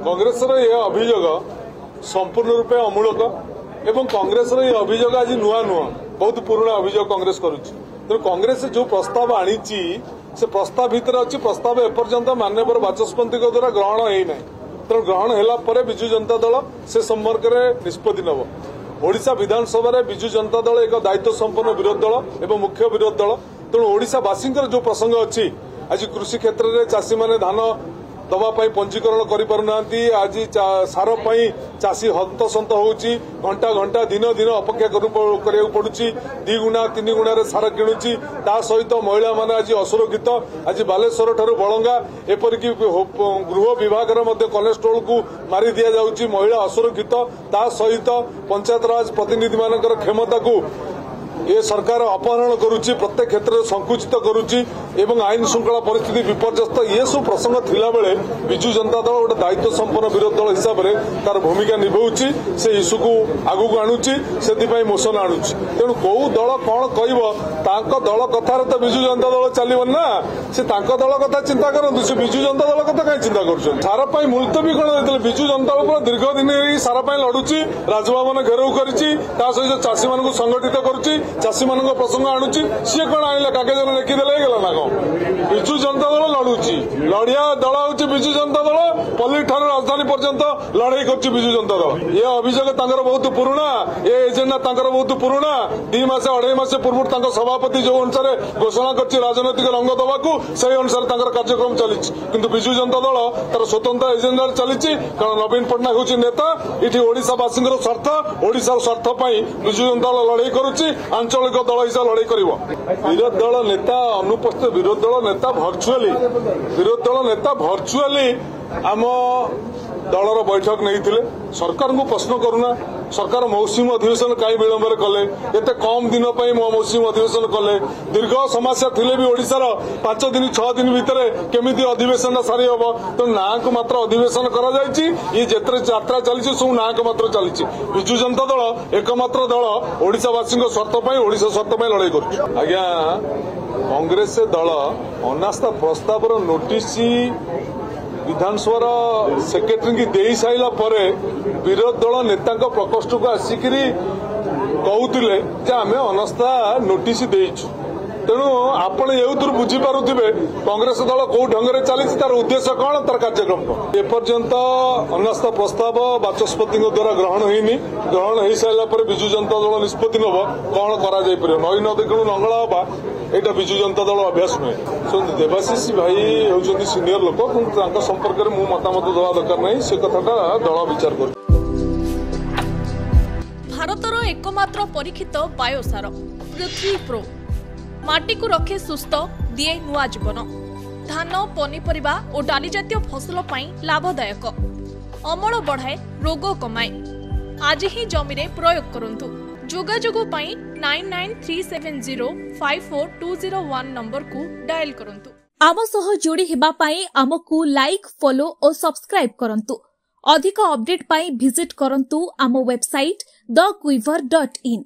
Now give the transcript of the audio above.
कांग्रेस यह अभियोग संपूर्ण रूपे अमूलक एवं कांग्रेस ये अभियोग आज नुआ नुआ बहुत पुराना अभियोग कांग्रेस करुच्ची तेणु कांग्रेस जो प्रस्ताव आनी से प्रस्ताव भितर अच्छी प्रस्ताव एपर्यंत माननीय बाचस्पति द्वारा ग्रहण होना तेणु ग्रहण है विजु जनता दल से संपर्क में निष्पत्ति नब ओडिशा विधानसभा विजु जनता दल एक दायित्व संपन्न विरोधी दल एवं मुख्य विरोधी दल तेणु ओडिशावासी जो प्रसंग अच्छी आज कृषि क्षेत्र में चाषी मैंने धान दवाई पंजीकरण करें आज सार चाषी हंतसंत होची घंटा घंटा दिन दिन अपेक्षा करा पड़ुची 2 गुणा 3 गुणा सार किणुची ता सहित महिला माने आज असुरक्षित आज बालेश्वर ठारू बलंगा एपरिक गृह विभाग कोलेस्ट्रोल को मारी दि जाउची महिला असुरक्षित ता सहित पंचायत राज प्रतिनिधि मानकर क्षमता को ये सरकार अपहरण करुच्ची प्रत्येक क्षेत्र में संकुचित करुच्ची एवं आईन श्रृंखला परिस्थिति विपर्यस्त ये सब प्रसंग थिला बेले विजु जनता दल गोटे दायित्व संपन्न विरोधी दल हिसाब से तार भूमिका निभाउची से इश्यू को आगू आणुची से मोशन आणुची तेणु कौ दल कौन कह दल कथार तो विजु जनता दल चलो ना से दल कथा चिंता करते से विजु जनता दल कथा कहीं चिंता कर सार मुलतवी कौन विजु जनता दल दीर्घ दिन सार लड़ुची राजभवन घेराव कर सहित चाषी मान संगठित करुच्ची चाषी मान प्रसंग आणुची सी कौन आने कागज लिखिदे गला ना कौन विजु जनता दल लड़ुची लड़िया दल हूँ विजु जनता दल पल्ली ठार राजधानी पर्यंत लड़ाई कर विजु जनता दल ये अभियोग बहुत पुराना ये एजेंडा बहुत पुराना 2 मास 2.5 मास पूर्व सभापति जो अनुसार घोषणा कर राजनैतिक रंग दवाकू से अनुसार कार्यक्रम चली किंतु विजु जनता दल तार स्वतंत्र एजेंडा चली कारण नवीन पट्टनायक हूँ नेता ये ओडिशावासी स्वार्थ ओडिशार स्वार्थ विजु जनता दल लड़ाई करुच्ची आंचलिक दल हिसाब लड़ाई कर विरोधी दल नेता अनुपस्थित विरोधी दल नेता भर्चुआली आम दलर बैठक नहीं सरकार को प्रश्न करूना सरकार मौसुमी अधिवेशन कहीं विलंब कले एत कम दिन मौसुमी अधिवेशन कले दीर्घ समस्या थिले भी ओडिशार 5 दिन 6 दिन भितर केमिति अधिवेशन सारी हम तो ना को मात्र अधिवेशन कर ये जिते यात्रा चली सब ना को मात्र चली विजु जनता दल एकमात्र दल ओडिशावासी स्वार्थ ओडिशा स्वार्थ लड़ाई कर आज्ञा कांग्रेस दल अनास्था प्रस्ताव नोटिस विधानसभा सेक्रेटरी की दे साइला परे विरोधी दल नेता प्रकोष्ठ को आसिक कहते आम अनास्था नोटिस देचु तेणु आपण ये बुझीपे कांग्रेस दल कौ ढंग से चली तार उद्देश्य कौन तार कार्यक्रम कौन एपर्यंत अनास्था प्रस्ताव बाचस्पति द्वारा ग्रहण होनी ग्रहण हो सारापर विजु जनता दल निष्पत्ति नब कौन कर नई नदी कौन लंगड़ा हवा यहाँ विजु जनता दल अभ्यास नुहे देवाशीष भाई होती सीनियर लोक कि संपर्क में मतामत देवा दरकार नहीं से कथाटा दल विचार कर भारतर एकमात्र परीक्षित बायोसार पृथ्वी प्रो माटी को रखे सुस्थ दिए नुआ जीवन धान पनीपरिबा और डाली जातीय फसल लाभदायक अमल बढ़ाए रोग कमाए आज ही जमीरे प्रयोग करंतु जोगाजोग 9937054201 नंबर को डायल करंतु आम सह जोड़ी हेबा पाई आमको लाइक फॉलो और सब्सक्राइब करंतु अधिक अपडेट पाई विजिट करंतु आम वेबसाइट thequiver.in